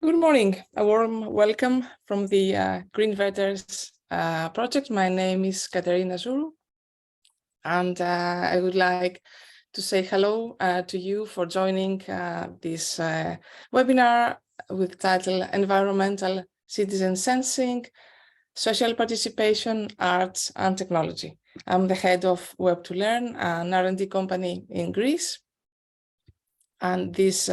Good morning. A warm welcome from the GreenVETers project. My name is Katerina Zuru, and I would like to say hello to you for joining this webinar with title Environmental Citizen Sensing, Social Participation, Arts and Technology. I'm the head of Web2Learn, an R&D company in Greece. And this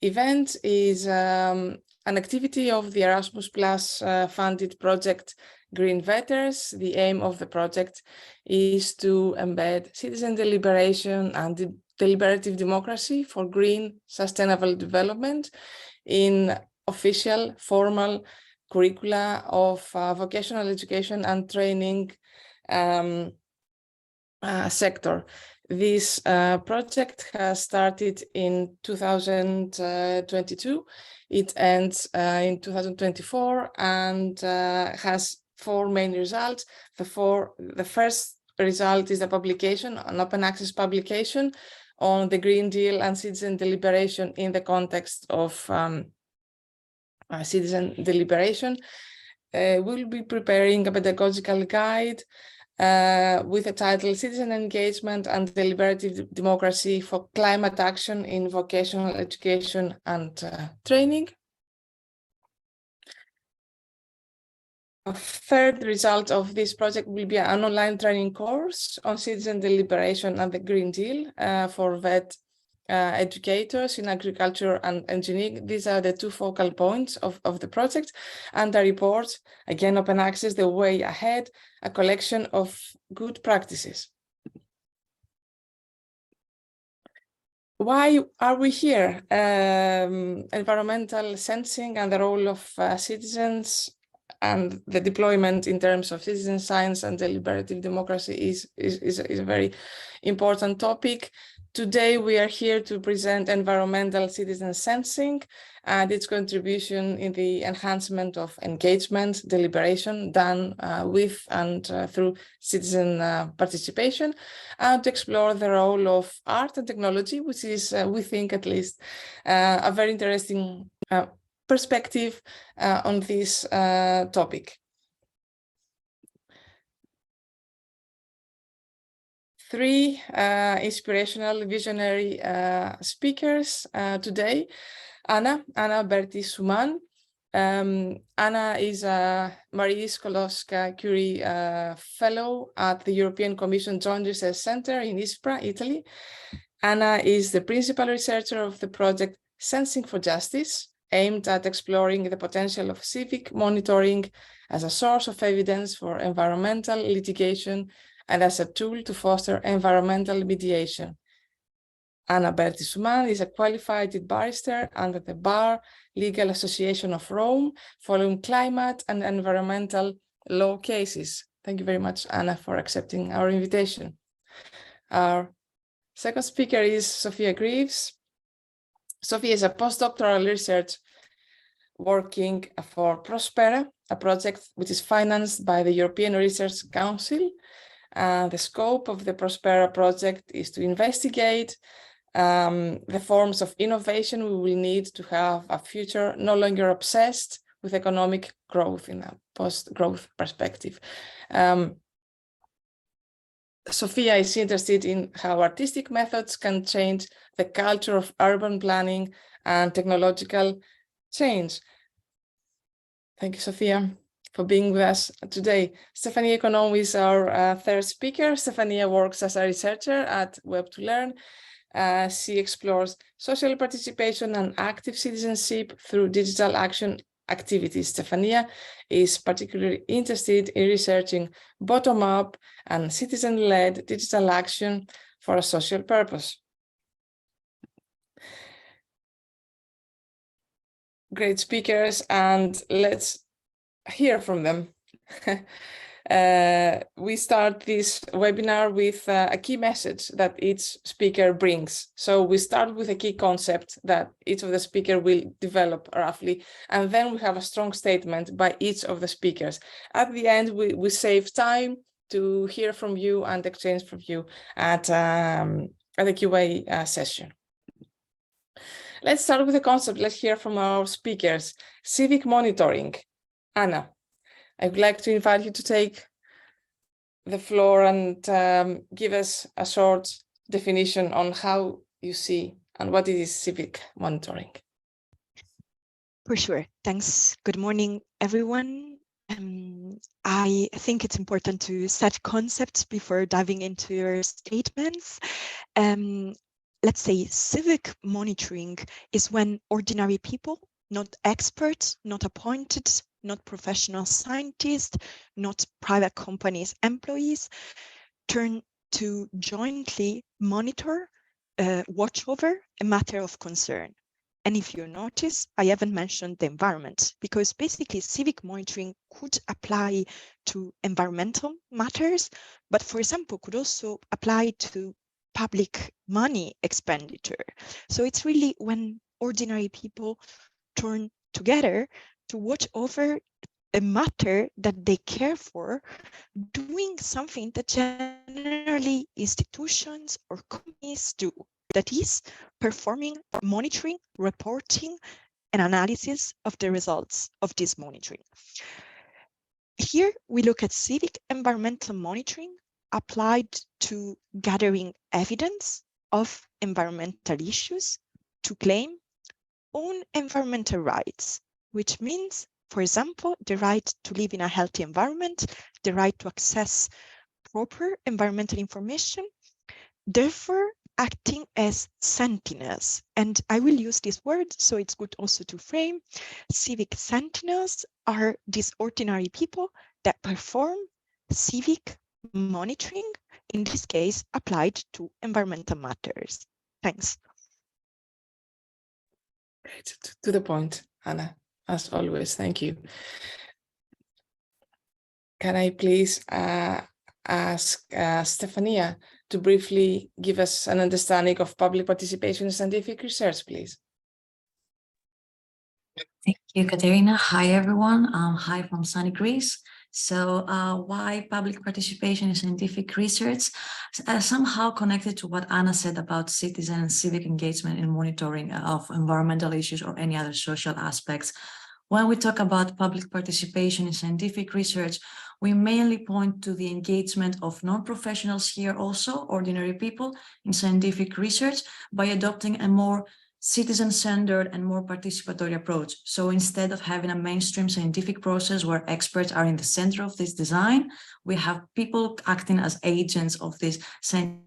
event is an activity of the Erasmus Plus funded project GreenVETers. The aim of the project is to embed citizen deliberation and deliberative democracy for green sustainable development in official formal curricula of vocational education and training sector. This project has started in 2022. It ends in 2024 and has four main results. The first result is a publication, an open access publication on the Green Deal and citizen deliberation in the context of citizen deliberation. We'll be preparing a pedagogical guide with the title Citizen Engagement and Deliberative Democracy for Climate Action in Vocational Education and Training. A third result of this project will be an online training course on citizen deliberation and the Green Deal for VET educators in agriculture and engineering. These are the two focal points of the project, and a report, again open access, the way ahead, a collection of good practices. Why are we here? Environmental sensing and the role of citizens and the deployment in terms of citizen science and deliberative democracy is a very important topic. Today, we are here to present environmental citizen sensing and its contribution in the enhancement of engagement, deliberation done with and through citizen participation, and to explore the role of art and technology, which is, we think at least, a very interesting perspective on this topic. Three inspirational visionary speakers today. Anna Berti-Souman. Anna is a Marie Skłodowska-Curie Fellow at the European Commission Joint Research Center in Ispra, Italy. Anna is the principal researcher of the project Sensing for Justice, aimed at exploring the potential of civic monitoring as a source of evidence for environmental litigation and as a tool to foster environmental mediation. Anna Berti-Souman is a qualified barrister under the Bar Legal Association of Rome, following climate and environmental law cases. Thank you very much, Anna, for accepting our invitation. Our second speaker is Sophia Greaves. Sophia is a postdoctoral research working for Prospera, a project which is financed by the European Research Council. The scope of the Prospera project is to investigate the forms of innovation we will need to have a future no longer obsessed with economic growth in a post-growth perspective. Sophia is interested in how artistic methods can change the culture of urban planning and technological change. Thank you, Sophia, for being with us today. Stefania Econom is our third speaker. Stefania works as a researcher at Web2Learn. She explores social participation and active citizenship through digital action activities. Stefania is particularly interested in researching bottom-up and citizen-led digital action for a social purpose. Great speakers, and let's hear from them. We start this webinar with a key message that each speaker brings. So we start with a key concept that each of the speakers will develop roughly, and then we have a strong statement by each of the speakers. At the end, we save time to hear from you and exchange from you at the QA session. Let's start with the concept. Let's hear from our speakers. Civic monitoring. Anna, I would like to invite you to take the floor and give us a short definition on how you see and what is civic monitoring. For sure. Thanks. Good morning, everyone. I think it's important to set concepts before diving into your statements. Let's say civic monitoring is when ordinary people, not experts, not appointed, not professional scientists, not private companies' employees, turn to jointly monitor, watch over a matter of concern. And if you notice, I haven't mentioned the environment, because basically civic monitoring could apply to environmental matters, but for example, could also apply to public money expenditure. So it's really when ordinary people turn together to watch over a matter that they care for, doing something that generally institutions or companies do. That is performing monitoring, reporting, and analysis of the results of this monitoring. Here we look at civic environmental monitoring applied to gathering evidence of environmental issues to claim own environmental rights, which means, for example, the right to live in a healthy environment, the right to access proper environmental information, therefore acting as sentinels. And I will use this word, so it's good also to frame. Civic sentinels are these ordinary people that perform civic monitoring, in this case, applied to environmental matters. Thanks. Great. To the point, Anna, as always. Thank you. Can I please ask Stefania to briefly give us an understanding of public participation in scientific research, please? Thank you, Katerina. Hi, everyone. Hi from sunny Greece. So why public participation in scientific research? Somehow connected to what Anna said about citizen and civic engagement in monitoring of environmental issues or any other social aspects. When we talk about public participation in scientific research, we mainly point to the engagement of non-professionals here also, ordinary people, in scientific research by adopting a more citizen-centered and more participatory approach. So instead of having a mainstream scientific process where experts are in the center of this design, we have people acting as agents of this scientific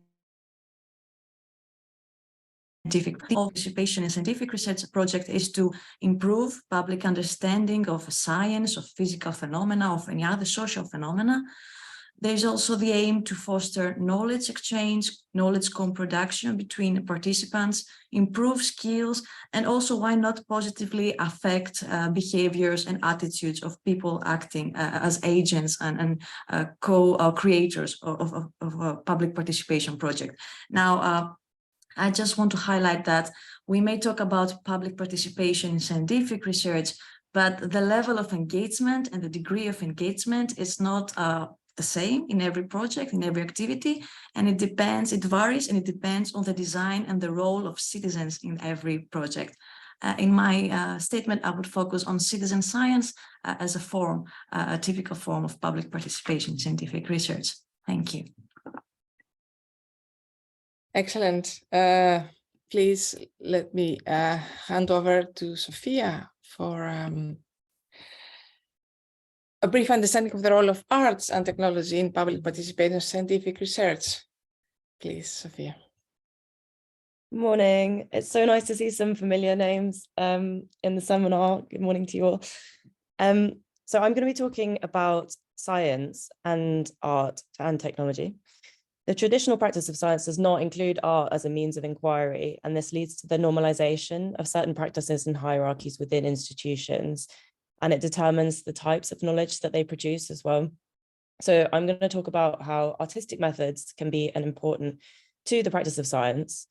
participation in scientific research project is to improve public understanding of science, of physical phenomena, of any other social phenomena. There's also the aim to foster knowledge exchange, knowledge co-production between participants, improve skills, and also why not positively affect behaviors and attitudes of people acting as agents and co-creators of a public participation project. Now, I just want to highlight that we may talk about public participation in scientific research, but the level of engagement and the degree of engagement is not the same in every project, in every activity, and it depends, it varies, and it depends on the design and the role of citizens in every project. In my statement, I would focus on citizen science as a form, a typical form of public participation in scientific research. Thank you. Excellent. Please let me hand over to Sophia for a brief understanding of the role of arts and technology in public participation in scientific research. Please, Sophia. Good morning. It's so nice to see some familiar names in the seminar. Good morning to you all. So I'm going to be talking about science and art and technology. The traditional practice of science does not include art as a means of inquiry, and this leads to the normalization of certain practices and hierarchies within institutions, and it determines the types of knowledge that they produce as well. So I'm going to talk about how artistic methods can be important to the practice of science,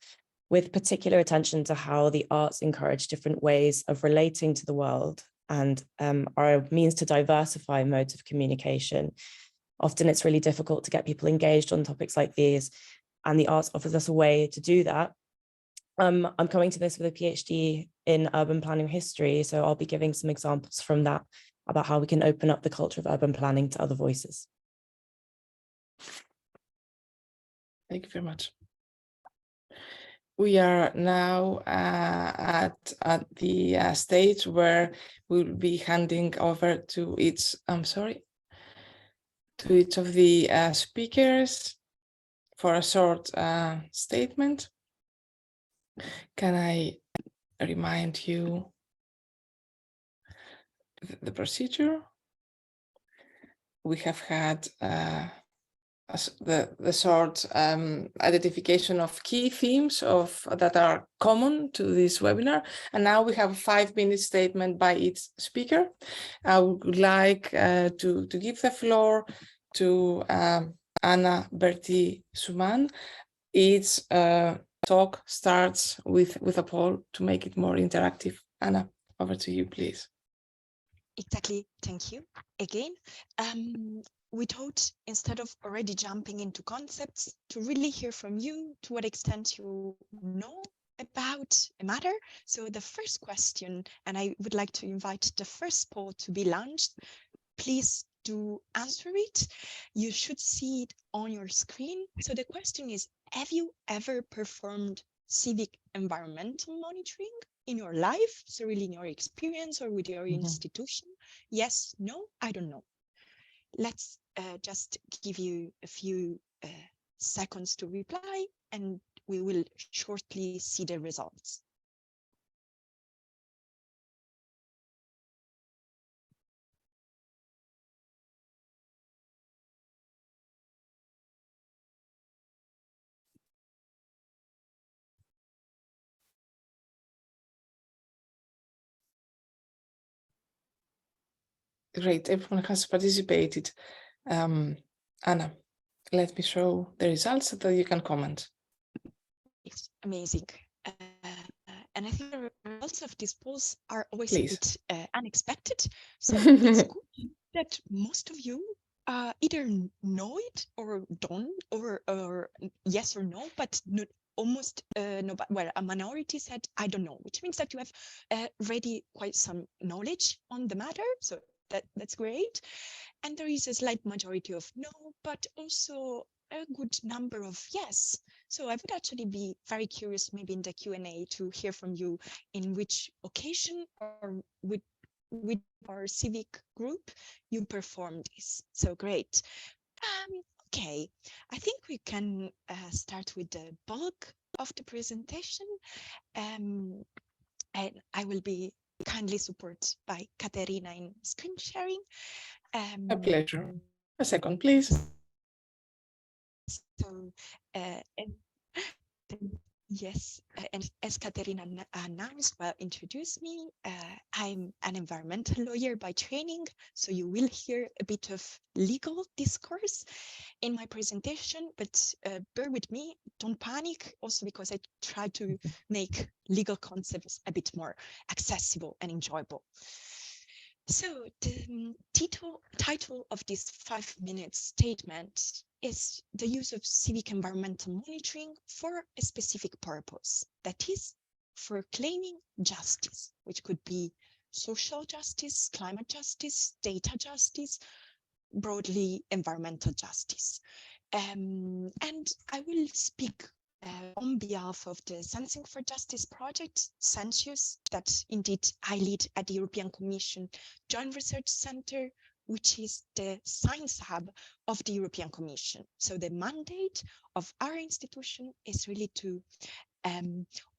with particular attention to how the arts encourage different ways of relating to the world and are a means to diversify modes of communication. Often it's really difficult to get people engaged on topics like these, and the arts offers us a way to do that. I'm coming to this with a PhD in urban planning history, so I'll be giving some examples from that about how we can open up the culture of urban planning to other voices. Thank you very much. We are now at the stage where we'll be handing over to each of the speakers for a short statement. Can I remind you the procedure? We have had the short identification of key themes that are common to this webinar, and now we have a 5-minute statement by each speaker. I would like to give the floor to Anna Berti Suman. Each talk starts with a poll to make it more interactive. Anna, over to you, please. Exactly. Thank you again. We thought, instead of already jumping into concepts, to really hear from you to what extent you know about a matter. So the first question, and I would like to invite the first poll to be launched. Please do answer it. You should see it on your screen. So the question is, have you ever performed civic environmental monitoring in your life? So really in your experience or with your institution? Yes, no, I don't know. Let's just give you a few seconds to reply, and we will shortly see the results. Great, everyone has participated. Anna, let me show the results so that you can comment. It's amazing. And I think the results of these polls are always Please. a bit unexpected. So it's good that most of you either know it or don't, or yes or no, but not almost no, but well, a minority said I don't know, which means that you have already quite some knowledge on the matter. So that's great. And there is a slight majority of no, but also a good number of yes. So I would actually be very curious, maybe in the Q&A, to hear from you in which occasion or with our civic group you performed this. So great. Okay, I think we can start with the bulk of the presentation. And I will be kindly supported by Katerina in screen sharing. A pleasure. A second, please. So, yes, and as Katerina announced, well, introduced me, I'm an environmental lawyer by training, so you will hear a bit of legal discourse in my presentation, but bear with me, don't panic, also because I try to make legal concepts a bit more accessible and enjoyable. So the title of this 5-minute statement is the use of civic environmental monitoring for a specific purpose, that is, for claiming justice, which could be social justice, climate justice, data justice, broadly environmental justice. And I will speak on behalf of the Sensing for Justice project, Sensius, that indeed I lead at the European Commission Joint Research Center, which is the science hub of the European Commission. So the mandate of our institution is really to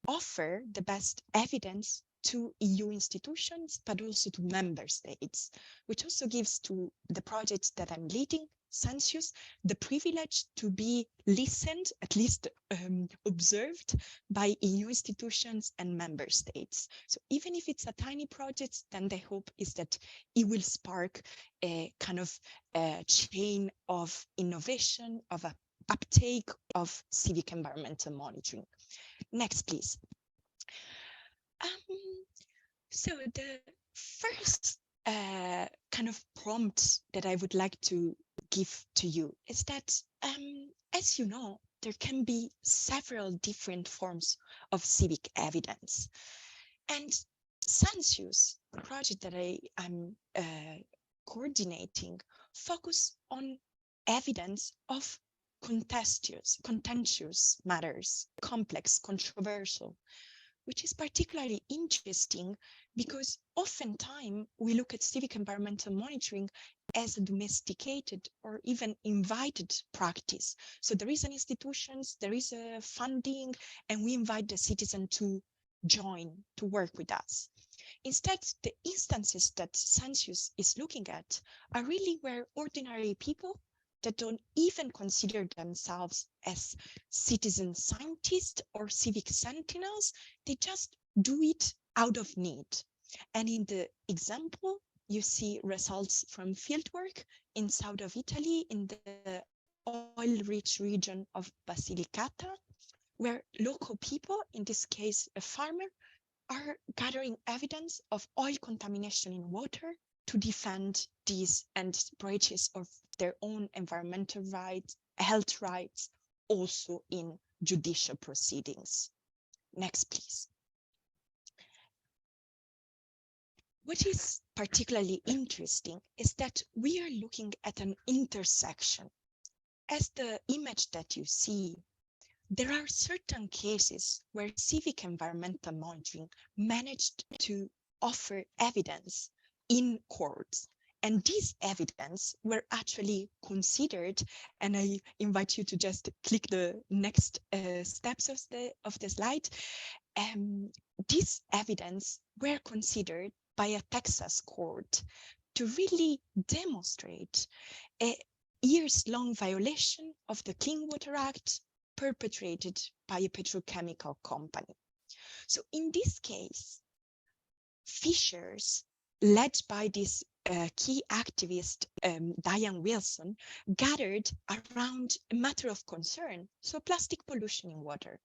offer the best evidence to EU institutions, but also to member states, which also gives to the project that I'm leading, Sensius, the privilege to be listened, at least observed by EU institutions and member states. So even if it's a tiny project, then the hope is that it will spark a kind of chain of innovation, of a uptake of civic environmental monitoring. Next, please. So the first kind of prompt that I would like to give to you is that, as you know, there can be several different forms of civic evidence. And Census, the project that I'm coordinating, focus on evidence of contentious matters, complex, controversial, which is particularly interesting because oftentimes we look at civic environmental monitoring as a domesticated or even invited practice. So there is an institution, there is a funding, and we invite the citizen to join, to work with us. Instead, the instances that Census is looking at are really where ordinary people that don't even consider themselves as citizen scientists or civic sentinels, they just do it out of need. And in the example, you see results from fieldwork in south of Italy, in the oil-rich region of Basilicata, where local people, in this case a farmer, are gathering evidence of oil contamination in water to defend these and breaches of their own environmental rights, health rights, also in judicial proceedings. Next, please. What is particularly interesting is that we are looking at an intersection. As the image that you see, there are certain cases where civic environmental monitoring managed to offer evidence in courts. And this evidence were actually considered, and I invite you to just click the next steps of the slide. This evidence were considered by a Texas court to really demonstrate a years-long violation of the Clean Water Act perpetrated by a petrochemical company. So in this case, fishers led by this key activist, Diane Wilson, gathered around a matter of concern, so plastic pollution in water.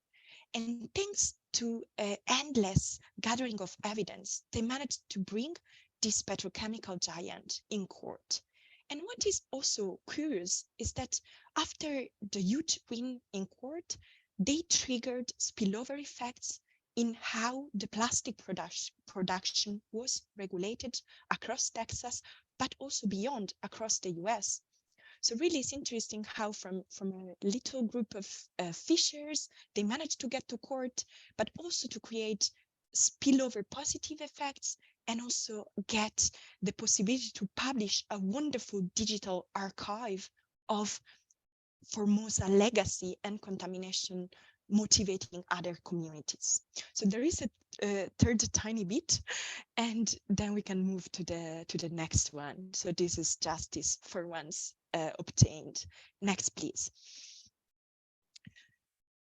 And thanks to endless gathering of evidence, they managed to bring this petrochemical giant in court. And what is also curious is that after the huge win in court, they triggered spillover effects in how the plastic production was regulated across Texas, but also beyond, across the US. So really it's interesting how from a little group of fishers, they managed to get to court, but also to create spillover positive effects and also get the possibility to publish a wonderful digital archive of Formosa legacy and contamination motivating other communities. So there is a third tiny bit, and then we can move to the next one. So this is justice for once obtained. Next, please.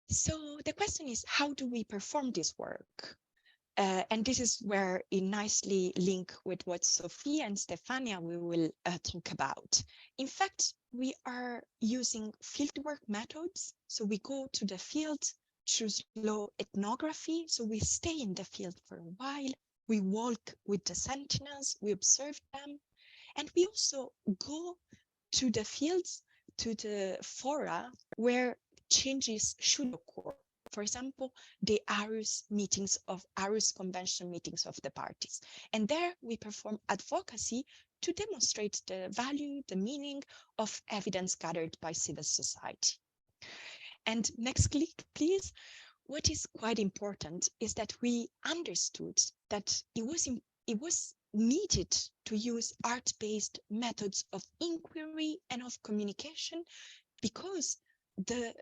So the question is, how do we perform this work? And this is where it nicely link with what Sophia and Stefania we will talk about. In fact, we are using fieldwork methods. So we go to the field, choose slow ethnography. So we stay in the field for a while. We walk with the sentinels, we observe them. And we also go to the fields, to the fora where changes should occur. For example, the Aarhus Convention meetings of the parties. And there we perform advocacy to demonstrate the value, the meaning of evidence gathered by civil society. And next click, please. What is quite important is that we understood that it was needed to use art-based methods of inquiry and of communication because the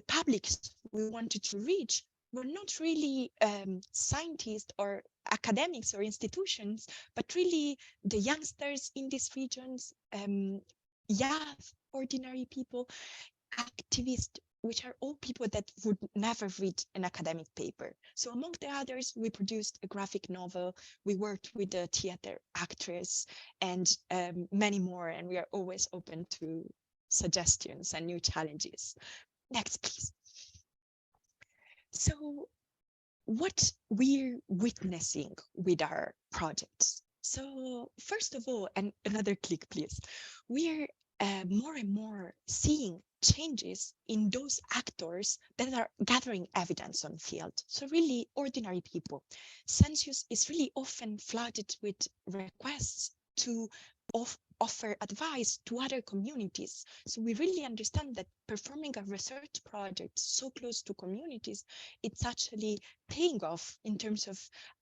publics we wanted to reach were not really scientists or academics or institutions, but really the youngsters in these regions, ordinary people, activists, which are all people that would never read an academic paper. So among the others, we produced a graphic novel, we worked with a theater actress, and many more, and we are always open to suggestions and new challenges. Next, please. So what we're witnessing with our projects. So first of all, and another click, please. We're more and more seeing changes in those actors that are gathering evidence on field. So really ordinary people. Census is really often flooded with requests to offer advice to other communities. So we really understand that performing a research project so close to communities, it's actually paying off in terms of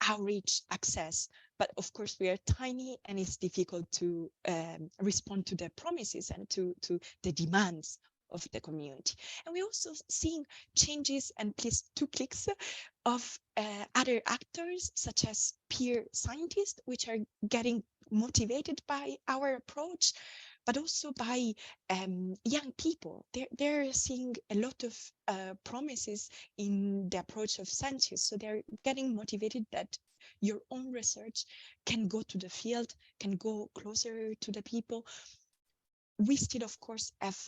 outreach access. But of course, we are tiny and it's difficult to respond to the promises and to the demands of the community. And we're also seeing changes, and please 2 clicks, of other actors such as peer scientists, which are getting motivated by our approach, but also by young people. They're seeing a lot of promises in the approach of Census. So they're getting motivated that your own research can go to the field, can go closer to the people. We still, of course, have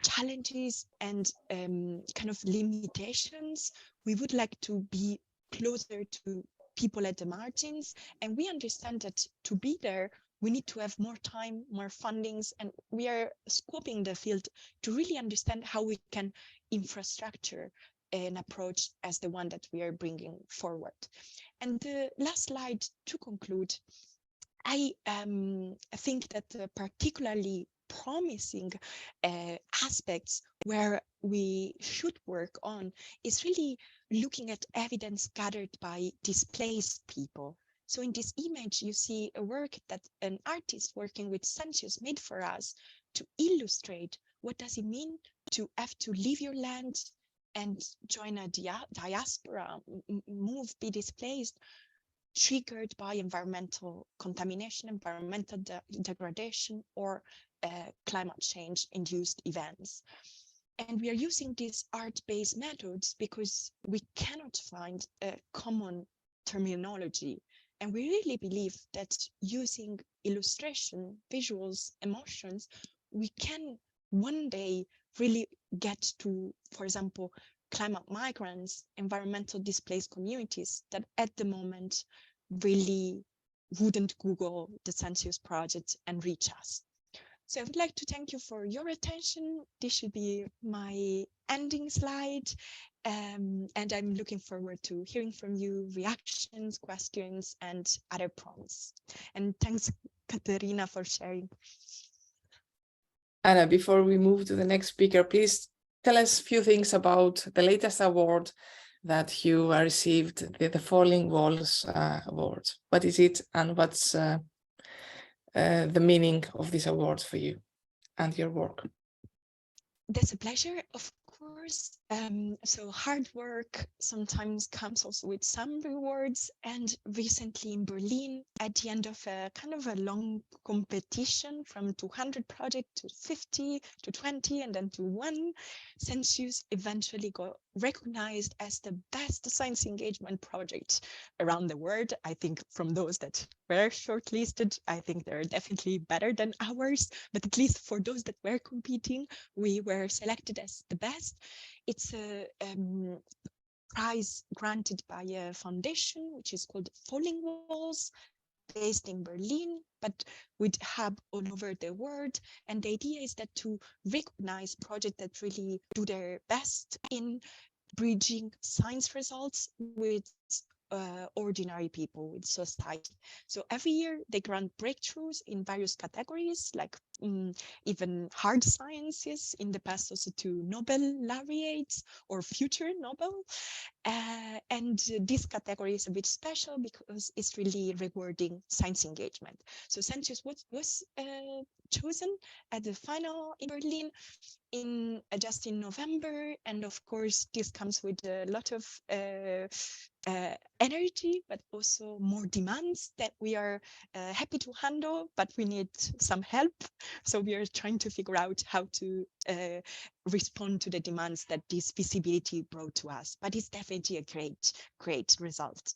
challenges and kind of limitations. We would like to be closer to people at the margins, and we understand that to be there, we need to have more time, more fundings, and we are scoping the field to really understand how we can infrastructure an approach as the one that we are bringing forward. And the last slide to conclude, I think that the particularly promising aspects where we should work on is really looking at evidence gathered by displaced people. So in this image, you see a work that an artist working with Census made for us to illustrate what does it mean to have to leave your land and join a diaspora, move, be displaced, triggered by environmental contamination, environmental degradation, or climate change induced events. And we are using these art-based methods because we cannot find a common terminology. And we really believe that using illustration, visuals, emotions, we can one day really get to, for example, climate migrants, environmental displaced communities that at the moment really wouldn't Google the Census project and reach us. So I would like to thank you for your attention. This should be my ending slide. And I'm looking forward to hearing from you, reactions, questions, and other prompts. And thanks, Katerina, for sharing. Anna, before we move to the next speaker, please tell us a few things about the latest award that you received, the Falling Walls Award. What is it, and what's the meaning of this award for you and your work? That's a pleasure, of course. So hard work sometimes comes also with some rewards. And recently in Berlin, at the end of a kind of a long competition from 200 projects to 50 to 20 and then to 1, Census eventually got recognized as the best science engagement project around the world. I think from those that were shortlisted, I think they're definitely better than ours, but at least for those that were competing, we were selected as the best. It's a prize granted by a foundation, which is called Falling Walls, based in Berlin, but with hub all over the world. And the idea is that to recognize projects that really do their best in bridging science results with ordinary people, with society. So every year they grant breakthroughs in various categories, like even hard sciences, in the past also to Nobel laureates or future Nobel. And this category is a bit special because it's really rewarding science engagement. So Census was chosen at the final in Berlin just in November, and of course this comes with a lot of energy, but also more demands that we are happy to handle, but we need some help. So we are trying to figure out how to respond to the demands that this visibility brought to us. But it's definitely a great result.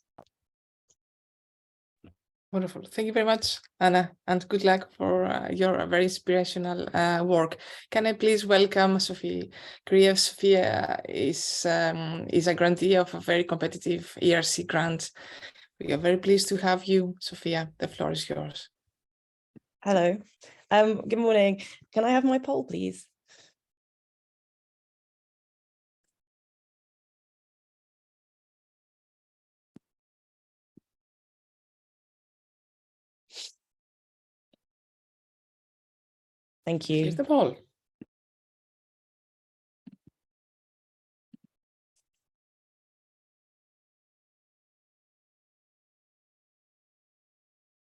Wonderful. Thank you very much, Anna, and good luck for your very inspirational work. Can I please welcome Sophie Krief? Sophia is a grantee of a very competitive ERC grant. We are very pleased to have you, Sophia. The floor is yours. Hello. Good morning. Can I have my poll, please? Thank you. Here's the poll.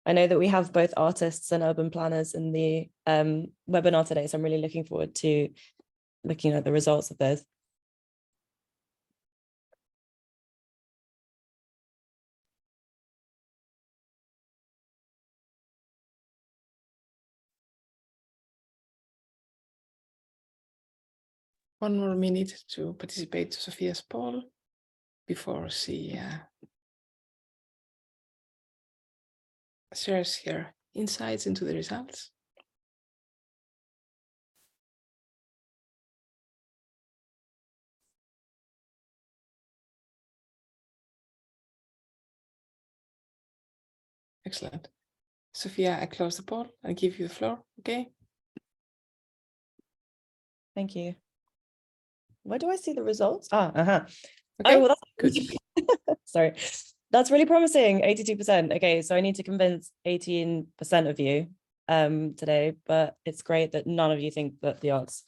I know that we have both artists and urban planners in the webinar today, so I'm really looking forward to looking at the results of those. One more minute to participate to Sophia's poll before she shares her insights into the results. Excellent. Sophia, I close the poll and give you the floor, okay? Thank you. Where do I see the results? Okay. Okay, Oh, well, good. Sorry. That's really promising, 82%. Okay, so I need to convince 18% of you today, but it's great that none of you think that the arts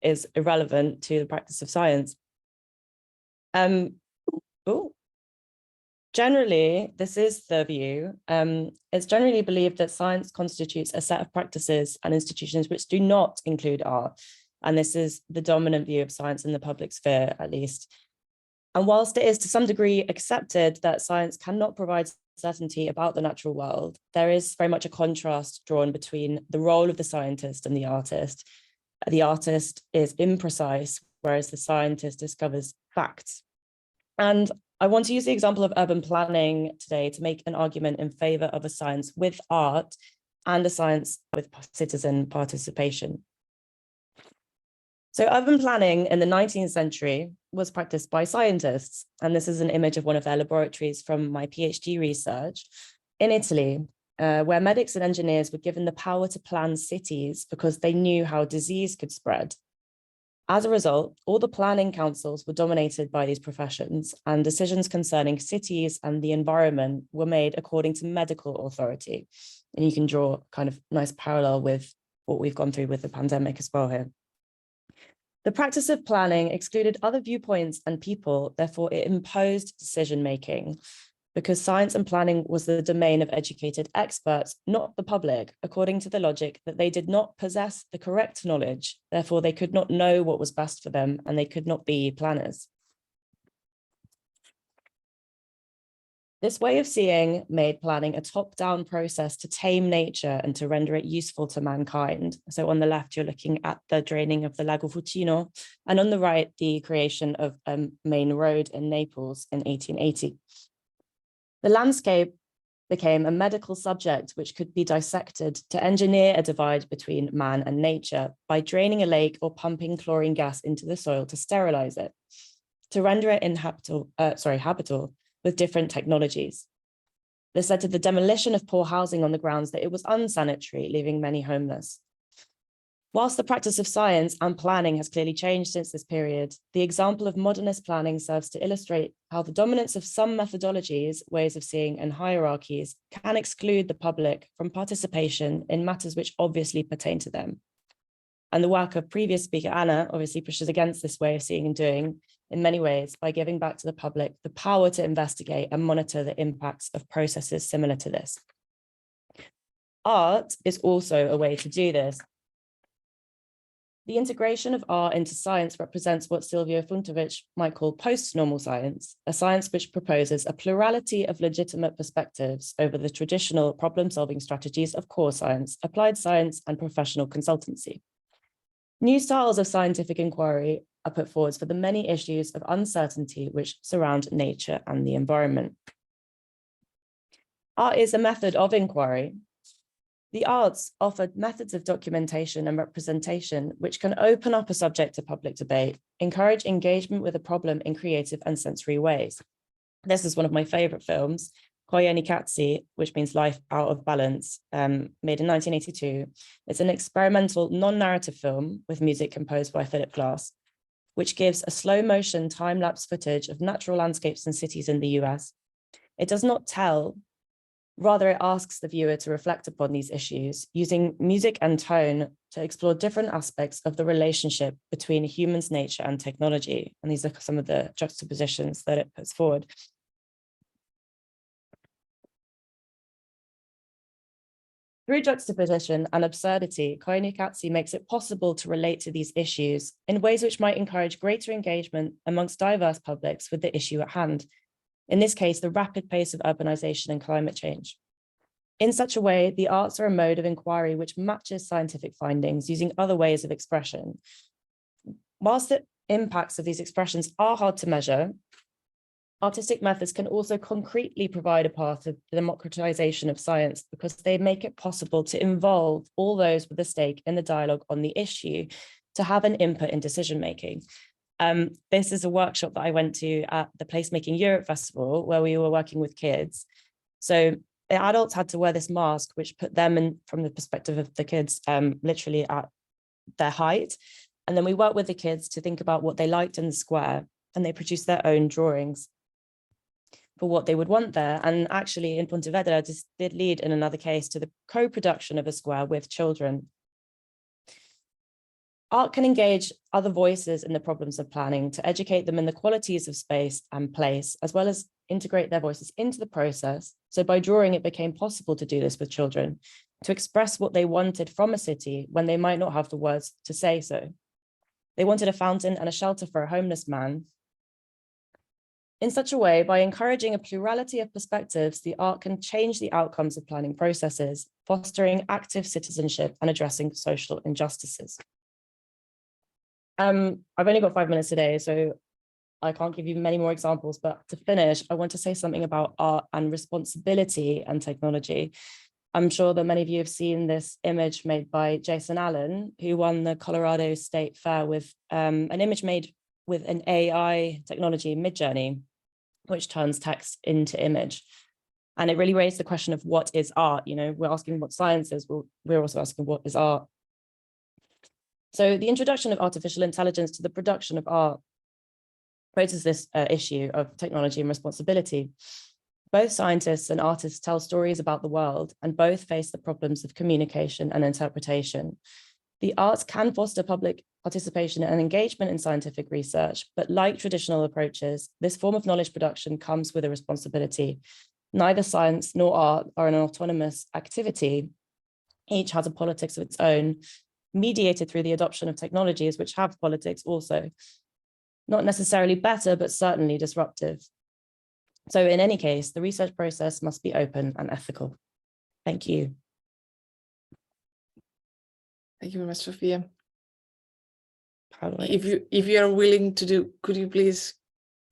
is irrelevant to the practice of science. Generally, this is the view. It's generally believed that science constitutes a set of practices and institutions which do not include art. And this is the dominant view of science in the public sphere, at least. And whilst it is to some degree accepted that science cannot provide certainty about the natural world, there is very much a contrast drawn between the role of the scientist and the artist. The artist is imprecise, whereas the scientist discovers facts. And I want to use the example of urban planning today to make an argument in favor of a science with art and a science with citizen participation. So urban planning in the 19th century was practiced by scientists. And this is an image of one of their laboratories from my PhD research in Italy, where medics and engineers were given the power to plan cities because they knew how disease could spread. As a result, all the planning councils were dominated by these professions, and decisions concerning cities and the environment were made according to medical authority. And you can draw kind of nice parallel with what we've gone through with the pandemic as well here. The practice of planning excluded other viewpoints and people, therefore it imposed decision-making, because science and planning was the domain of educated experts, not the public, according to the logic that they did not possess the correct knowledge, therefore they could not know what was best for them, and they could not be planners. This way of seeing made planning a top-down process to tame nature and to render it useful to mankind. So on the left, you're looking at the draining of the Lago Fucino, and on the right, the creation of a main road in Naples in 1880. The landscape became a medical subject which could be dissected to engineer a divide between man and nature by draining a lake or pumping chlorine gas into the soil to sterilize it, to render it habitable with different technologies. This led to the demolition of poor housing on the grounds that it was unsanitary, leaving many homeless. Whilst the practice of science and planning has clearly changed since this period, the example of modernist planning serves to illustrate how the dominance of some methodologies, ways of seeing, and hierarchies can exclude the public from participation in matters which obviously pertain to them. And the work of previous speaker, Anna, obviously pushes against this way of seeing and doing in many ways by giving back to the public the power to investigate and monitor the impacts of processes similar to this. Art is also a way to do this. The integration of art into science represents what Silvio Funtovic might call post-normal science, a science which proposes a plurality of legitimate perspectives over the traditional problem-solving strategies of core science, applied science, and professional consultancy. New styles of scientific inquiry are put forward for the many issues of uncertainty which surround nature and the environment. Art is a method of inquiry. The arts offered methods of documentation and representation which can open up a subject to public debate, encourage engagement with a problem in creative and sensory ways. This is one of my favorite films Koyaanisqatsi, which means life out of balance, made in 1982. It's an experimental non-narrative film with music composed by Philip Glass, which gives a slow motion time-lapse footage of natural landscapes and cities in the US. It does not tell, rather it asks the viewer to reflect upon these issues using music and tone to explore different aspects of the relationship between humans, nature, and technology. And these are some of the juxtapositions that it puts forward. Through juxtaposition and absurdity, Koyaanisqatsi makes it possible to relate to these issues in ways which might encourage greater engagement amongst diverse publics with the issue at hand. In this case, the rapid pace of urbanization and climate change. In such a way, the arts are a mode of inquiry which matches scientific findings using other ways of expression. Whilst the impacts of these expressions are hard to measure, artistic methods can also concretely provide a path to the democratization of science because they make it possible to involve all those with a stake in the dialogue on the issue to have an input in decision-making. This is a workshop that I went to at the Placemaking Europe Festival where we were working with kids. So the adults had to wear this mask, which put them in from the perspective of the kids, literally at their height. And then we worked with the kids to think about what they liked in the square, and they produced their own drawings for what they would want there. And actually in Pontevedra, this did lead in another case to the co-production of a square with children. Art can engage other voices in the problems of planning to educate them in the qualities of space and place, as well as integrate their voices into the process. So by drawing, it became possible to do this with children, to express what they wanted from a city when they might not have the words to say so. They wanted a fountain and a shelter for a homeless man. In such a way, by encouraging a plurality of perspectives, the art can change the outcomes of planning processes, fostering active citizenship and addressing social injustices. I've only got 5 minutes today, so I can't give you many more examples, but to finish, I want to say something about art and responsibility and technology. I'm sure that many of you have seen this image made by Jason Allen, who won the Colorado State Fair with an image made with an AI technology, Midjourney, which turns text into image. And it really raised the question of what is art? You know, we're asking what science is, we're also asking what is art. So the introduction of artificial intelligence to the production of art raises this issue of technology and responsibility. Both scientists and artists tell stories about the world, and both face the problems of communication and interpretation. The arts can foster public participation and engagement in scientific research, but like traditional approaches, this form of knowledge production comes with a responsibility. Neither science nor art are an autonomous activity. Each has a politics of its own, mediated through the adoption of technologies which have politics also. Not necessarily better, but certainly disruptive. So in any case, the research process must be open and ethical. Thank you. Thank you very much, Sophia. Probably. If you are willing to do, could you please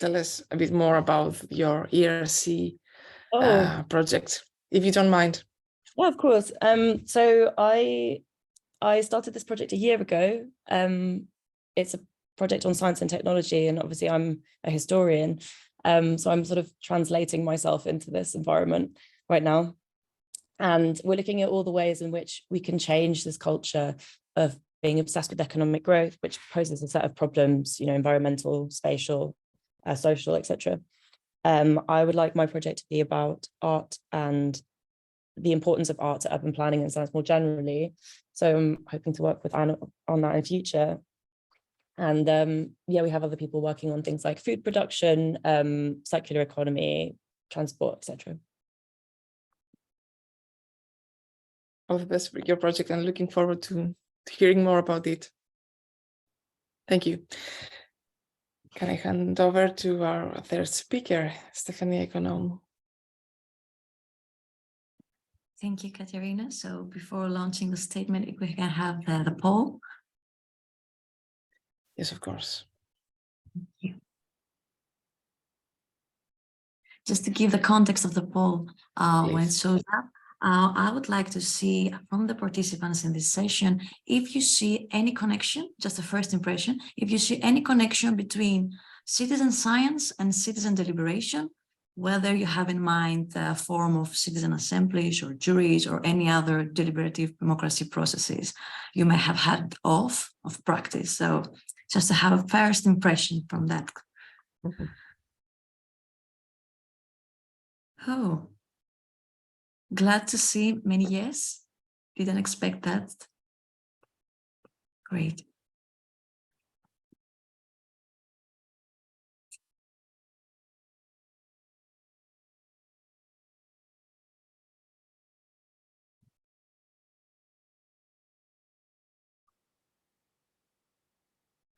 tell us a bit more about your ERC project, if you don't mind? Yeah, of course. So I started this project a year ago. It's a project on science and technology, and obviously I'm a historian. So I'm sort of translating myself into this environment right now. And we're looking at all the ways in which we can change this culture of being obsessed with economic growth, which poses a set of problems, you know, environmental, spatial, social, etc. I would like my project to be about art and the importance of art to urban planning and science more generally. So I'm hoping to work with Anna on that in future. And yeah, we have other people working on things like food production, circular economy, transport, etc. All the best for your project, and looking forward to hearing more about it. Thank you. Can I hand over to our third speaker, Stephanie Econom? Thank you, Katerina. So before launching the statement, if we can have the poll. Yes, of course. Thank you. Just to give the context of the poll, when it shows up, I would like to see from the participants in this session, if you see any connection, just a first impression, if you see any connection between citizen science and citizen deliberation, whether you have in mind a form of citizen assemblies or juries or any other deliberative democracy processes you may have had of practice. So just to have a first impression from that. Oh, glad to see many yes. Didn't expect that. Great.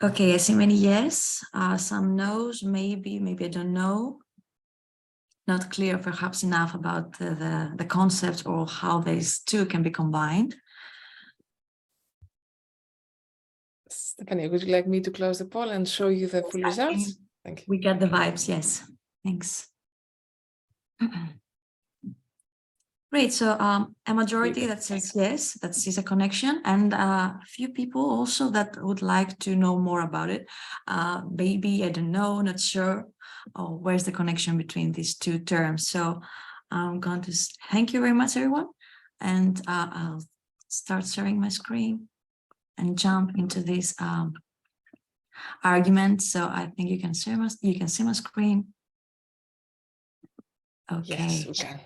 Okay, I see many yes, some no's, maybe I don't know. Not clear perhaps enough about the concept or how these two can be combined. Stephanie, would you like me to close the poll and show you the full results? Thank you. We get the vibes, yes. Thanks. Great, so a majority that says yes, that sees a connection, and a few people also that would like to know more about it. Maybe, I don't know, not sure. Oh, where's the connection between these two terms? So I'm going to thank you very much, everyone. And I'll start sharing my screen and jump into this argument. So I think you can see my screen. Okay. Yes, we can.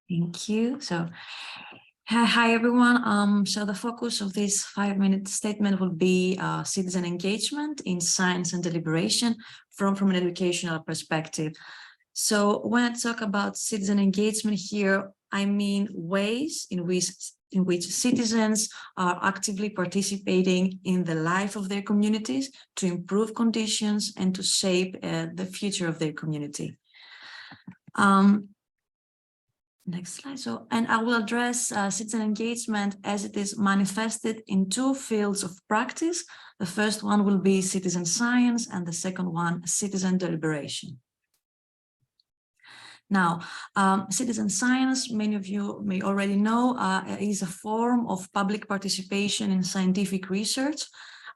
Thank you. So, hi everyone. So the focus of this 5-minute statement will be citizen engagement in science and deliberation from an educational perspective. So when I talk about citizen engagement here, I mean ways in which citizens are actively participating in the life of their communities to improve conditions and to shape the future of their community. Next slide. So, and I will address citizen engagement as it is manifested in two fields of practice. The first one will be citizen science, and the second one, citizen deliberation. Now, citizen science, many of you may already know, is a form of public participation in scientific research,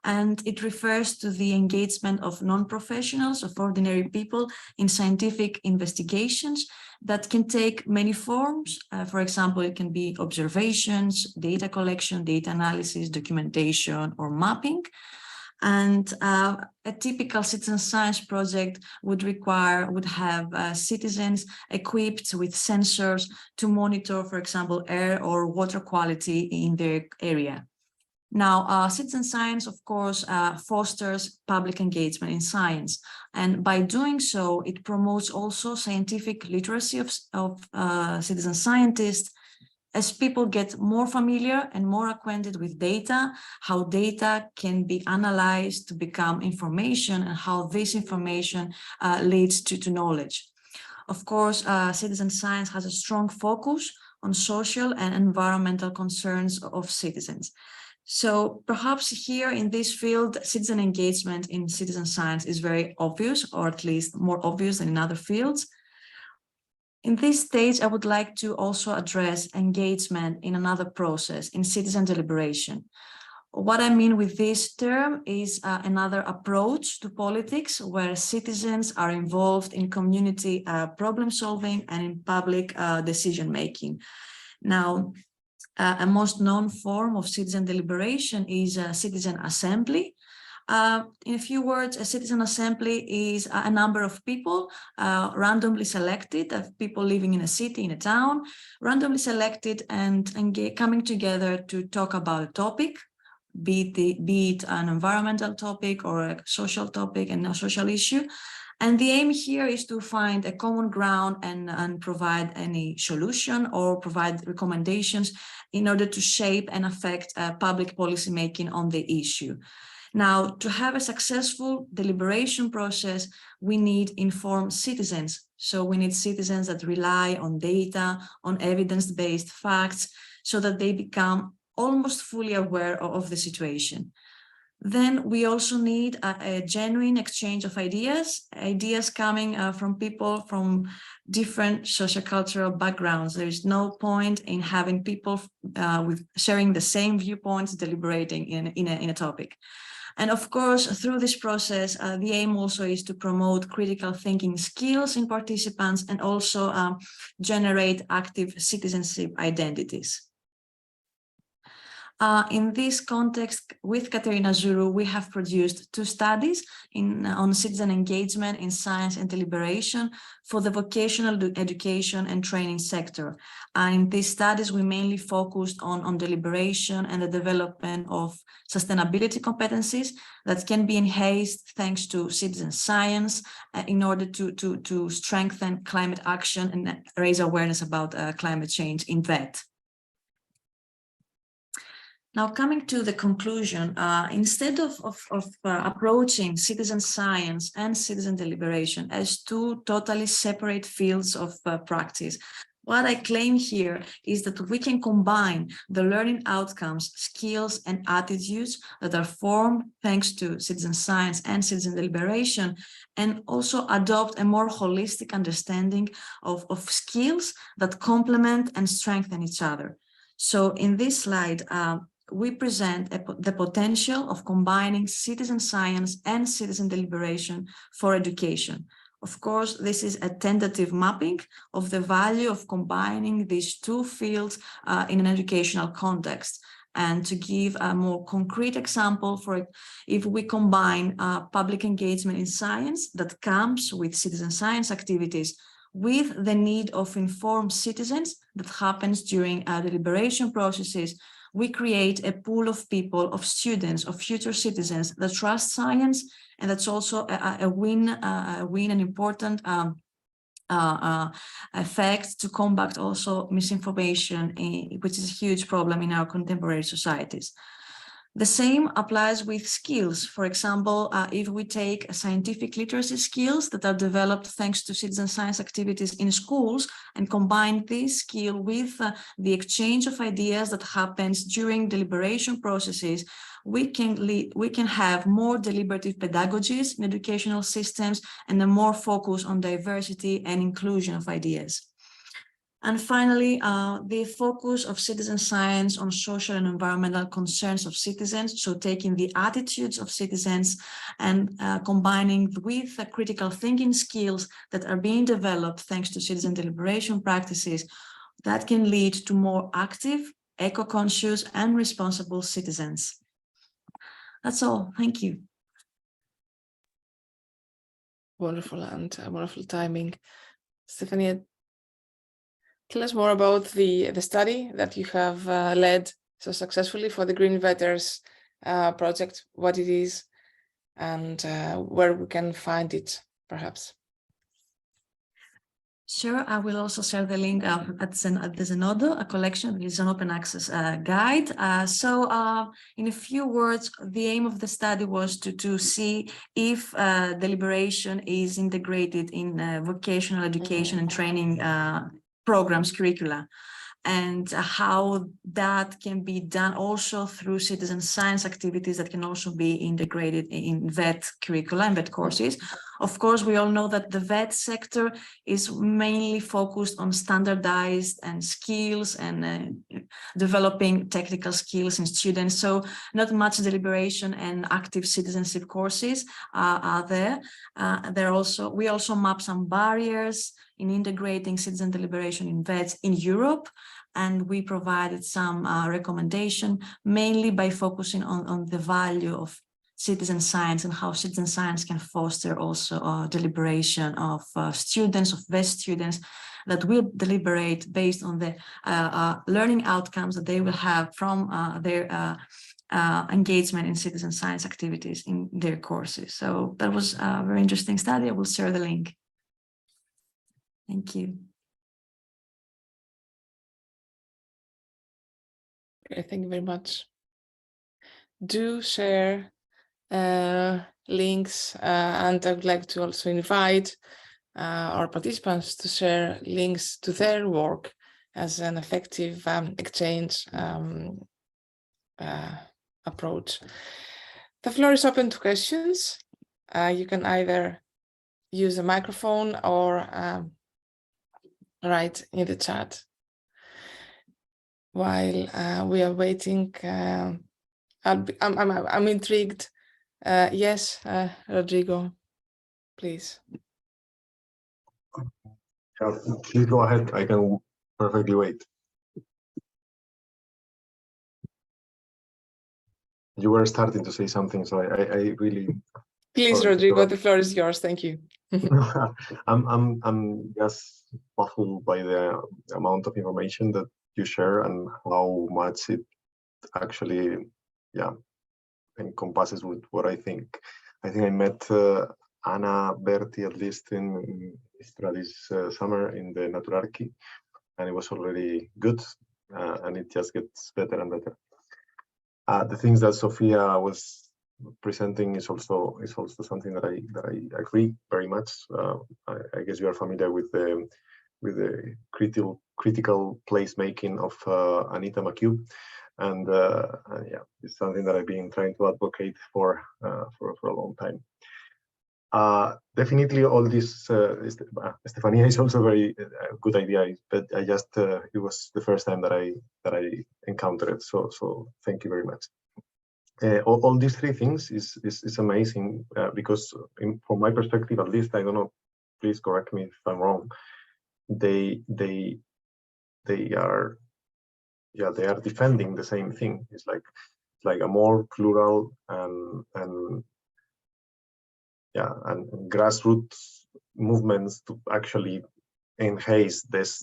and it refers to the engagement of non-professionals, of ordinary people in scientific investigations that can take many forms. For example, it can be observations, data collection, data analysis, documentation, or mapping. And a typical citizen science project would have citizens equipped with sensors to monitor, for example, air or water quality in their area. Now, citizen science, of course, fosters public engagement in science. And by doing so, it promotes also scientific literacy of citizen scientists, as people get more familiar and more acquainted with data, how data can be analyzed to become information, and how this information leads to knowledge. Of course, citizen science has a strong focus on social and environmental concerns of citizens. So perhaps here in this field, citizen engagement in citizen science is very obvious, or at least more obvious than in other fields. In this stage, I would like to also address engagement in another process, in citizen deliberation. What I mean with this term is another approach to politics where citizens are involved in community problem solving and in public decision making. Now, a most known form of citizen deliberation is a citizen assembly. In a few words, a citizen assembly is a number of people randomly selected, of people living in a city, in a town, randomly selected and coming together to talk about a topic, be it an environmental topic or a social topic and a social issue. And the aim here is to find a common ground and provide any solution or provide recommendations in order to shape and affect public policy making on the issue. Now, to have a successful deliberation process, we need informed citizens. So we need citizens that rely on data, on evidence-based facts, so that they become almost fully aware of the situation. Then we also need a genuine exchange of ideas coming from people from different sociocultural backgrounds. There is no point in having people with sharing the same viewpoints deliberating in a topic. And of course, through this process, the aim also is to promote critical thinking skills in participants and also generate active citizenship identities. In this context, with Katerina Zuru, we have produced 2 studies on citizen engagement in science and deliberation for the vocational education and training sector. And in these studies, we mainly focused on deliberation and the development of sustainability competencies that can be enhanced thanks to citizen science in order to strengthen climate action and raise awareness about climate change in VET. Now, coming to the conclusion, instead of approaching citizen science and citizen deliberation as 2 totally separate fields of practice, what I claim here is that we can combine the learning outcomes, skills, and attitudes that are formed thanks to citizen science and citizen deliberation, and also adopt a more holistic understanding of skills that complement and strengthen each other. So in this slide, we present the potential of combining citizen science and citizen deliberation for education. Of course, this is a tentative mapping of the value of combining these 2 fields in an educational context. And to give a more concrete example, for if we combine public engagement in science that comes with citizen science activities with the need of informed citizens that happens during deliberation processes, we create a pool of people, of students, of future citizens that trust science, and that's also a win, an important effect to combat also misinformation, which is a huge problem in our contemporary societies. The same applies with skills. For example, if we take scientific literacy skills that are developed thanks to citizen science activities in schools and combine this skill with the exchange of ideas that happens during deliberation processes, we can have more deliberative pedagogies in educational systems and a more focus on diversity and inclusion of ideas. And finally, the focus of citizen science on social and environmental concerns of citizens, so taking the attitudes of citizens and combining with the critical thinking skills that are being developed thanks to citizen deliberation practices, that can lead to more active, eco-conscious and responsible citizens. That's all. Thank you. Wonderful, and wonderful timing. Stephanie, tell us more about the study that you have led so successfully for the GreenVETers project, what it is, and where we can find it, perhaps. Sure, I will also share the link at Zenodo, a collection that is an open access guide. In a few words, the aim of the study was to see if deliberation is integrated in vocational education and training programs, curricula, and how that can be done also through citizen science activities that can also be integrated in VET curricula and VET courses. Of course, we all know that the VET sector is mainly focused on standardized and skills and developing technical skills in students. So not much deliberation and active citizenship courses are there. We also map some barriers in integrating citizen deliberation in VETs in Europe. And we provided some recommendation, mainly by focusing on the value of citizen science and how citizen science can foster also deliberation of students, of VET students that will deliberate based on the learning outcomes that they will have from their engagement in citizen science activities in their courses. So that was a very interesting study. I will share the link. Thank you. Okay, thank you very much. Do share links, and I would like to also invite our participants to share links to their work as an effective exchange approach. The floor is open to questions. You can either use a microphone or write in the chat. While we are waiting, I'm intrigued Yes, Rodrigo, please. Please go ahead. I can perfectly wait. You were starting to say something, so I really. Please, Rodrigo, the floor is yours. Thank you. I'm just baffled by the amount of information that you share and how much it actually, yeah, encompasses with what I think. I think I met Anna Berti at least in Istra this summer in the Naturarchy, and it was already good, and it just gets better and better. The things that Sophia was presenting is also something that I agree very much. I guess you are familiar with the critical placemaking of Anita McHugh, and yeah, it's something that I've been trying to advocate for a long time. Definitely, all this Stefania is also very good idea, but I just it was the first time that I encountered it. So thank you very much. All these three things is amazing because from my perspective, at least, I don't know. Please correct me if I'm wrong. They are defending the same thing. It's like a more plural and grassroots movements to actually enhance this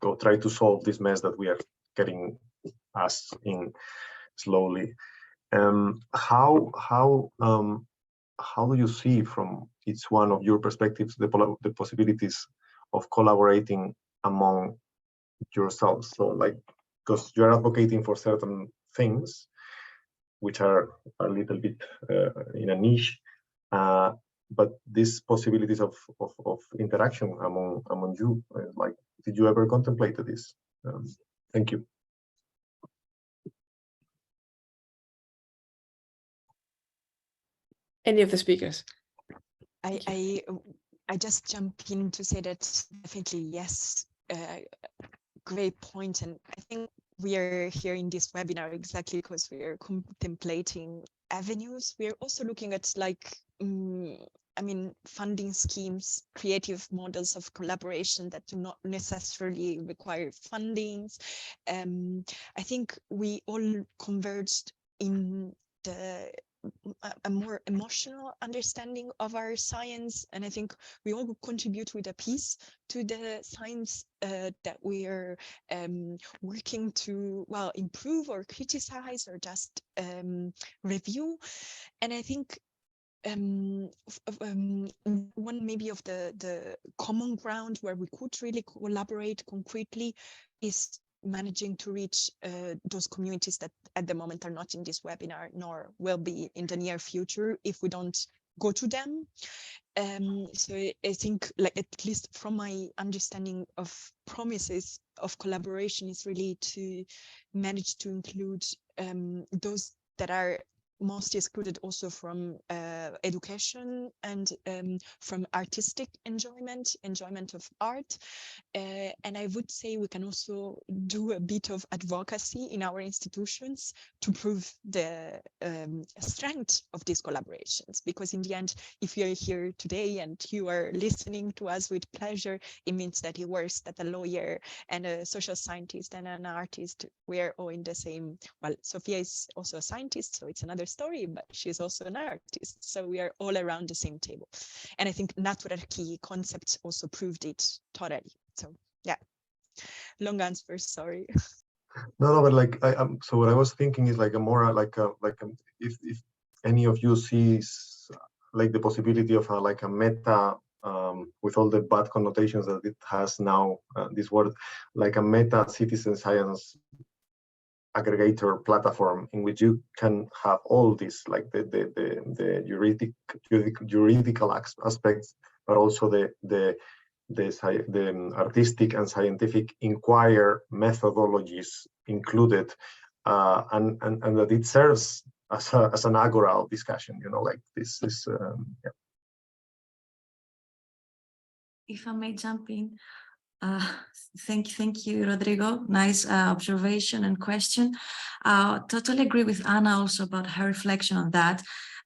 or try to solve this mess that we are getting us in slowly. How do you see from each one of your perspectives the possibilities of collaborating among yourselves? So, like, because you're advocating for certain things which are a little bit in a niche, but these possibilities of interaction among you, like, did you ever contemplate this? Thank you. Any of the speakers? I just jump in to say that definitely yes, great point. And I think we are here in this webinar exactly because we are contemplating avenues. We are also looking at funding schemes, creative models of collaboration that do not necessarily require fundings. I think we all converged in a more emotional understanding of our science, and I think we all contribute with a piece to the science that we are working to improve or criticize or just review. And I think one maybe of the common ground where we could really collaborate concretely is managing to reach those communities that at the moment are not in this webinar nor will be in the near future if we don't go to them. So I think, like, at least from my understanding of promises of collaboration, is really to manage to include those that are most excluded also from education and from artistic enjoyment of art. And I would say we can also do a bit of advocacy in our institutions to prove the strength of these collaborations. Because in the end, if you are here today and you are listening to us with pleasure, it means that it works that a lawyer and a social scientist and an artist, we are all in the same, well, Sophia is also a scientist, so it's another story, but she's also an artist. So we are all around the same table. And I think Naturarchy concepts also proved it totally. So yeah, long answer, sorry. No, but like so what I was thinking is like if any of you sees like the possibility of a meta with all the bad connotations that it has now, this word, like a meta citizen science aggregator platform in which you can have all this, like the juridical aspects, but also the artistic and scientific inquiry methodologies included, and that it serves as an agora of discussion. You know, like this is. Yeah. If I may jump in. Thank you, Rodrigo. Nice observation and question. Totally agree with Anna also about her reflection on that.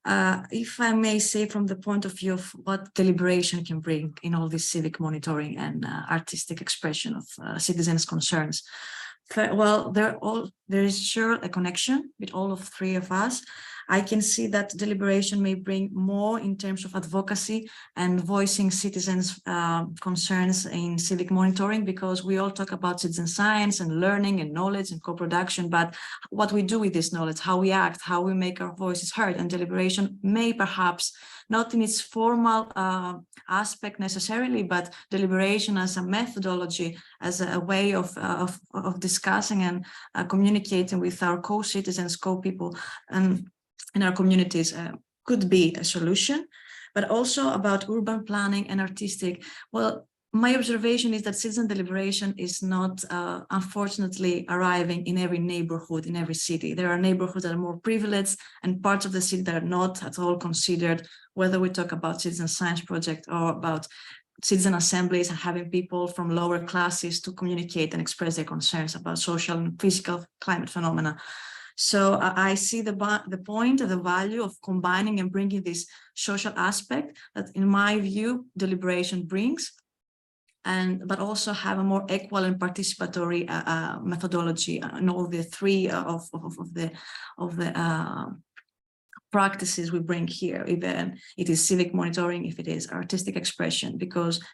if I may say, from the point of view of what deliberation can bring in all this civic monitoring and artistic expression of citizens' concerns. Well, there is sure a connection with all of three of us. I can see that deliberation may bring more in terms of advocacy and voicing citizens' concerns in civic monitoring, because we all talk about citizen science and learning and knowledge and co-production, but what we do with this knowledge, how we act, how we make our voices heard, and deliberation may perhaps, not in its formal aspect necessarily, but deliberation as a methodology, as a way of discussing and communicating with our co-citizens, co-people, in our communities could be a solution. But also about urban planning and artistic, well, my observation is that citizen deliberation is not, unfortunately, arriving in every neighborhood, in every city. There are neighborhoods that are more privileged and parts of the city that are not at all considered, whether we talk about citizen science project or about citizen assemblies and having people from lower classes to communicate and express their concerns about social and physical climate phenomena. So I see the point of the value of combining and bringing this social aspect that, in my view, deliberation brings, but also have a more equal and participatory methodology in all the three of the practices we bring here, even it is civic monitoring, if it is artistic expression,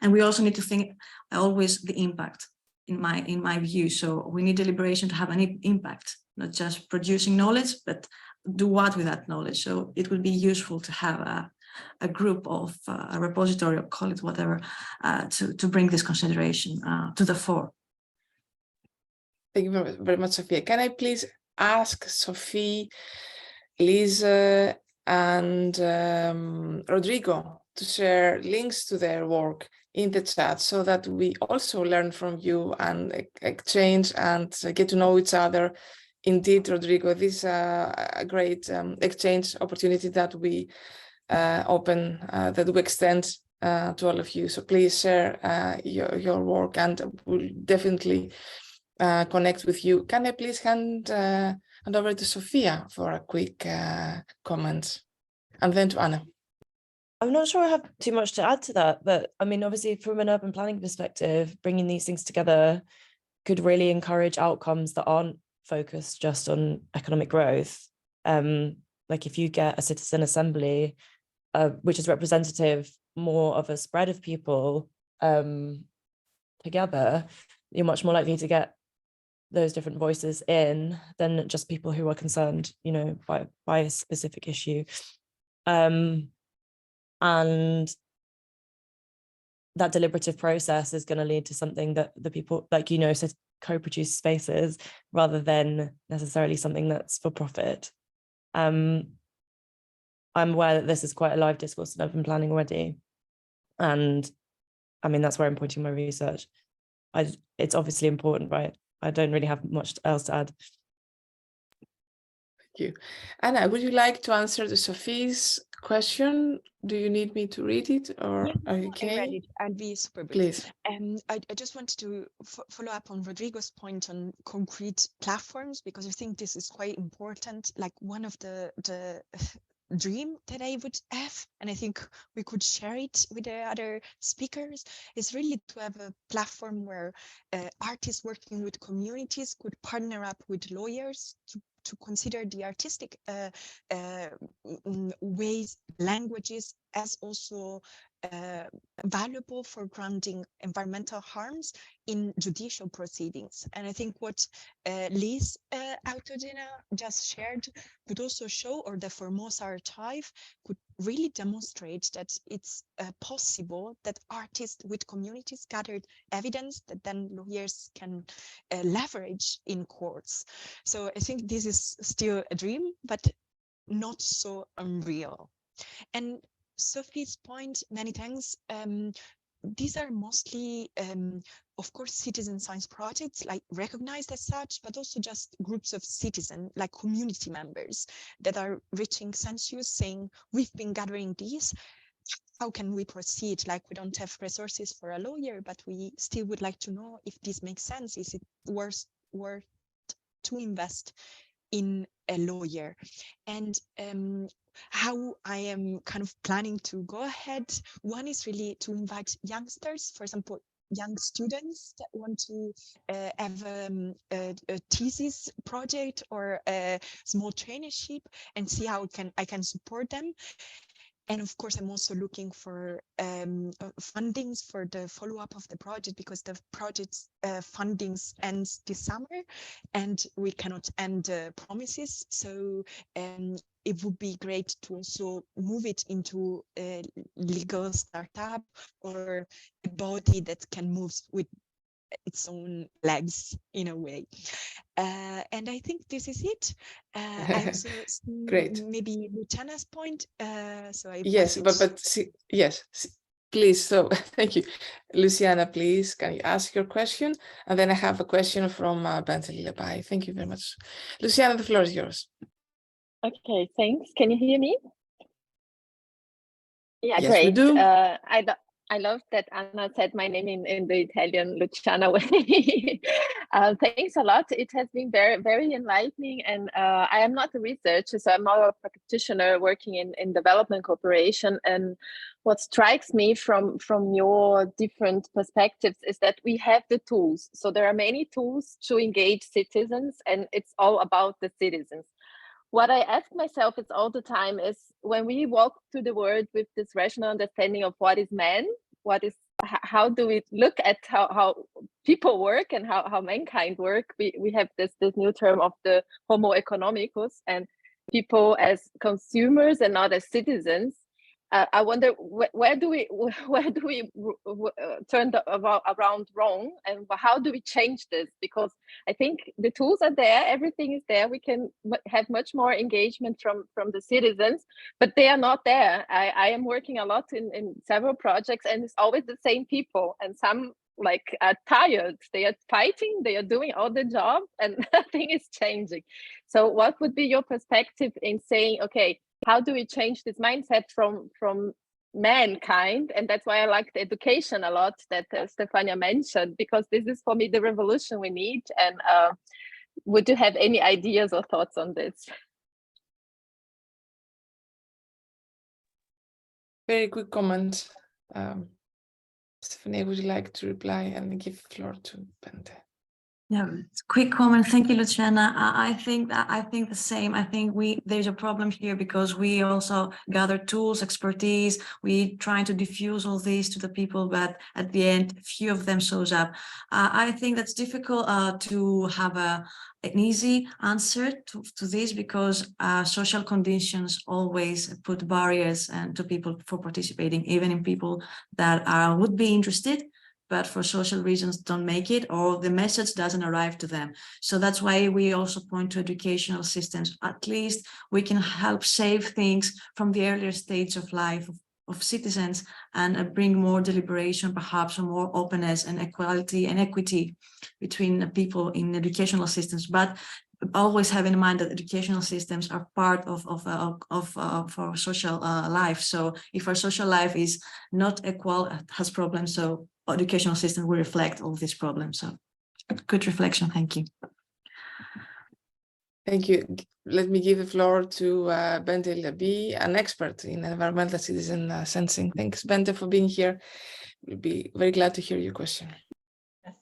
and we also need to think always the impact, in my view. So we need deliberation to have any impact, not just producing knowledge, but do what with that knowledge. So it would be useful to have a group of a repository, or call it whatever, to bring this consideration to the fore. Thank you very much, Sophia. Can I please ask Sophie, Lisa, and Rodrigo to share links to their work in the chat, so that we also learn from you and exchange and get to know each other. Indeed, Rodrigo, this is a great exchange opportunity that we that we extend to all of you. So please share your work, and we'll definitely connect with you. Can I please hand over to Sophia for a quick comment, and then to Anna. I'm not sure I have too much to add to that, but I mean, obviously from an urban planning perspective, bringing these things together could really encourage outcomes that aren't focused just on economic growth. Like if you get a citizen assembly, which is representative more of a spread of people together, you're much more likely to get those different voices in than just people who are concerned, you know, by a specific issue. And that deliberative process is going to lead to something that the people, like, you know, so co-produce spaces rather than necessarily something that's for profit. I'm aware that this is quite a live discourse in urban planning already. And I mean, that's where I'm pointing my research. It's obviously important, right? I don't really have much else to add. Thank you. Anna, would you like to answer to Sophie's question? Do you need me to read it, or are you okay? I read it. I'll be super brief. Please. I just wanted to follow up on Rodrigo's point on concrete platforms, because I think this is quite important. Like one of the dream that I would have, and I think we could share it with the other speakers, is really to have a platform where artists working with communities could partner up with lawyers to consider the artistic ways, languages, as also valuable for grounding environmental harms in judicial proceedings. And I think what Liz Autodina just shared could also show, or the Formosa archive could really demonstrate, that it's possible that artists with communities gathered evidence that then lawyers can leverage in courts. So I think this is still a dream, but not so unreal. And Sophie's point, many thanks. These are mostly, of course, citizen science projects, like recognized as such, but also just groups of citizens, like community members that are reaching census saying, we've been gathering these. How can we proceed? Like, we don't have resources for a lawyer, but we still would like to know if this makes sense. Is it worth to invest in a lawyer? And how I am kind of planning to go ahead. One is really to invite youngsters, for example, young students that want to have a thesis project or a small traineeship, and see how I can support them. And of course, I'm also looking for fundings for the follow-up of the project, because the project's fundings ends this summer and we cannot end promises. So it would be great to also move it into a legal startup or a body that can move with its own legs in a way. And I think this is it. I also see Great. maybe Luciana's point. So I Yes, yes, please. So thank you, Luciana. Please, can you ask your question? And then I have a question from Bente Lillebai. Thank you very much, Luciana. The floor is yours. Okay, thanks. Can you hear me? Yeah, yes, great. We do. I love that Anna said my name in the Italian Luciana way. Thanks a lot. It has been very, very enlightening. And I am not a researcher, so I'm more a practitioner working in development cooperation. And what strikes me from your different perspectives is that we have the tools. So there are many tools to engage citizens, and it's all about the citizens. What I ask myself is all the time is, when we walk through the world with this rational understanding of what is man, how do we look at how people work and how mankind work? We have this new term of the Homo economicus, and people as consumers and not as citizens. I wonder where do we turn around wrong, and how do we change this? Because I think the tools are there, everything is there. We can have much more engagement from the citizens, but they are not there. I am working a lot in several projects, and it's always the same people, and some like are tired. They are fighting, they are doing all the job, and nothing is changing. So what would be your perspective in saying, okay, how do we change this mindset from mankind? And that's why I like the education a lot that Stefania mentioned, because this is for me the revolution we need. And would you have any ideas or thoughts on this? Very quick comment. Stefania, would you like to reply and give the floor to Bente? Yeah, quick comment. Thank you, Luciana. I think the same. I think there's a problem here because we also gather tools, expertise. We try to diffuse all these to the people, but at the end, few of them shows up. I think that's difficult to have an easy answer to this, because social conditions always put barriers to people for participating, even in people that would be interested, but for social reasons don't make it, or the message doesn't arrive to them. So that's why we also point to educational systems. At least we can help save things from the earlier stage of life of citizens and bring more deliberation, perhaps, or more openness and equality and equity between people in educational systems. But always have in mind that educational systems are part of our social life. So if our social life is not equal, has problems, so educational system will reflect all these problems. So good reflection. Thank you. Thank you. Let me give the floor to Bente Lillebai, an expert in environmental citizen sensing. Thanks, Bente, for being here. We'll be very glad to hear your question.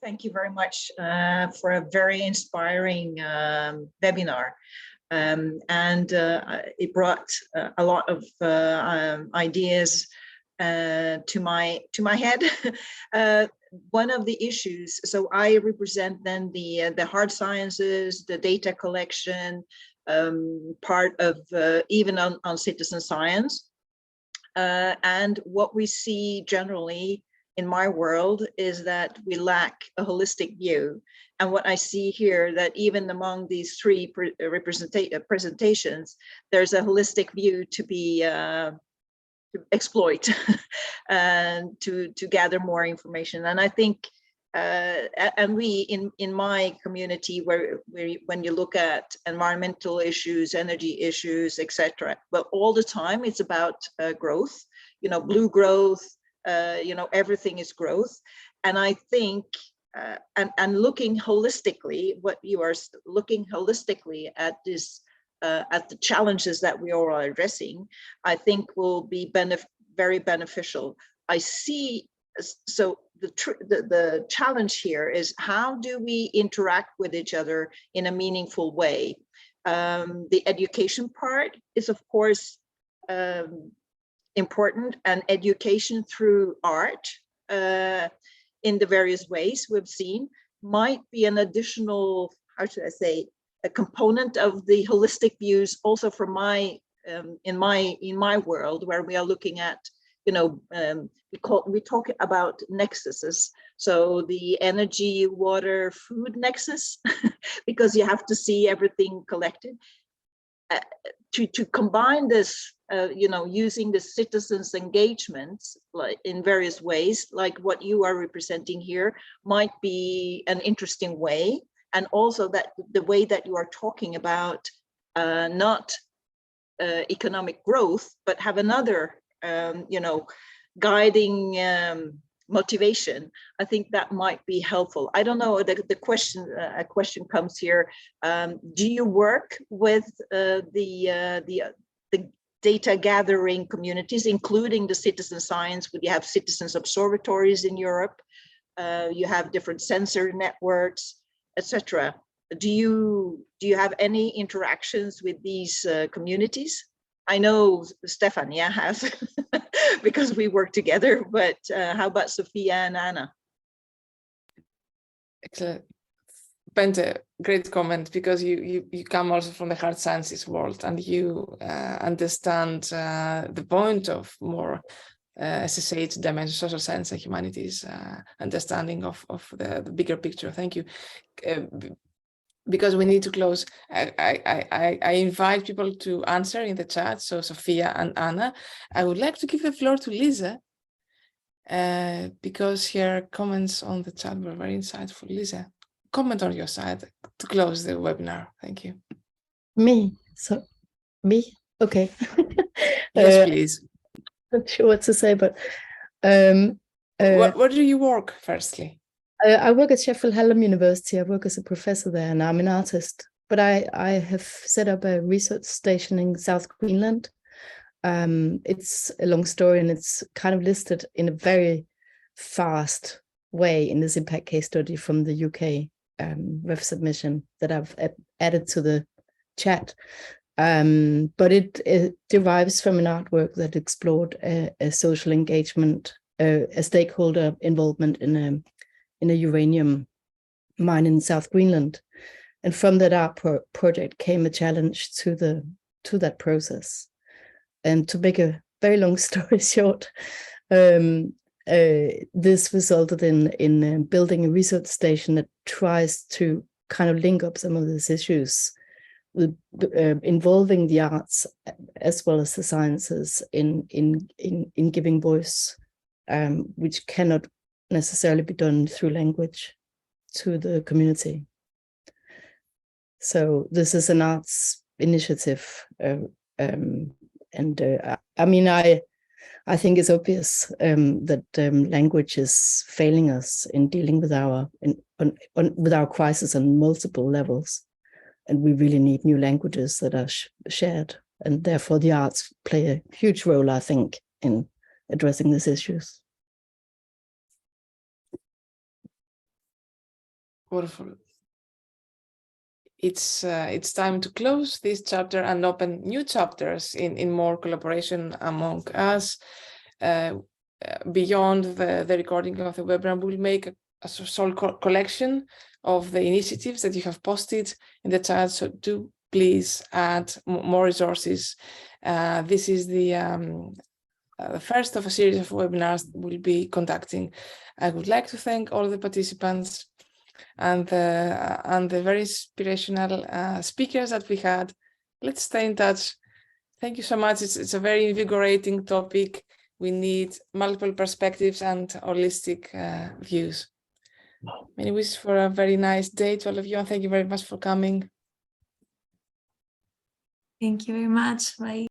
Thank you very much for a very inspiring webinar. It brought a lot of ideas to my head. One of the issues, so I represent then the hard sciences, the data collection, part of even on citizen science. And what we see generally in my world is that we lack a holistic view. And what I see here, that even among these three presentations, there's a holistic view to be to exploit and to gather more information. And I think, and we in my community, where when you look at environmental issues, energy issues, etc., well, all the time it's about growth, blue growth, everything is growth. And I think, and looking holistically, what you are looking holistically at this at the challenges that we are addressing, I think will be very beneficial. I see, so the challenge here is how do we interact with each other in a meaningful way? The education part is, of course, important, and education through art in the various ways we've seen might be an additional, how should I say, a component of the holistic views also from in my world, where we are looking at, you know, we talk about nexuses, so the energy, water, food nexus, because you have to see everything collected. To combine this, you know, using the citizens' engagements like in various ways, like what you are representing here, might be an interesting way. And also that the way that you are talking about not economic growth, but have another, you know, guiding motivation. I think that might be helpful. I don't know, the question, a question comes here. Do you work with the data gathering communities, including the citizen science? Would you have citizens observatories in Europe? You have different sensor networks, etc. Do you have any interactions with these communities? I know Stefania has, because we work together, but how about Sophia and Anna? Excellent. Bente, great comment, because you come also from the hard sciences world, and you understand the point of more SSH dimension, social science and humanities understanding of the bigger picture. Thank you. Because we need to close, I invite people to answer in the chat. So Sophia and Anna, I would like to give the floor to Lisa, because her comments on the chat were very insightful. Lisa, comment on your side to close the webinar. Thank you. Me? So, me? Okay. Yes, please. Not sure what to say, but where do you work, firstly? I work at Sheffield Hallam University. I work as a professor there, and I'm an artist. But I have set up a research station in South Greenland. It's a long story, and it's kind of listed in a very fast way in this impact case study from the UK ref submission that I've added to the chat. But it derives from an artwork that explored a social engagement, a stakeholder involvement in a uranium mine in South Greenland. And from that art project came a challenge to that process. And to make a very long story short, this resulted in building a research station that tries to kind of link up some of these issues with involving the arts as well as the sciences in giving voice, which cannot necessarily be done through language to the community. So this is an arts initiative, and I mean, I think it's obvious that language is failing us in dealing with our crisis on multiple levels, and we really need new languages that are shared, and therefore the arts play a huge role, I think, in addressing these issues. Wonderful. It's time to close this chapter and open new chapters in more collaboration among us. Beyond the recording of the webinar, we'll make a sole collection of the initiatives that you have posted in the chat. So do please add more resources. This is the first of a series of webinars we'll be conducting. I would like to thank all the participants and the very inspirational speakers that we had. Let's stay in touch. Thank you so much. It's a very invigorating topic. We need multiple perspectives and holistic views. Many wishes for a very nice day to all of you, and thank you very much for coming. Thank you very much. Bye.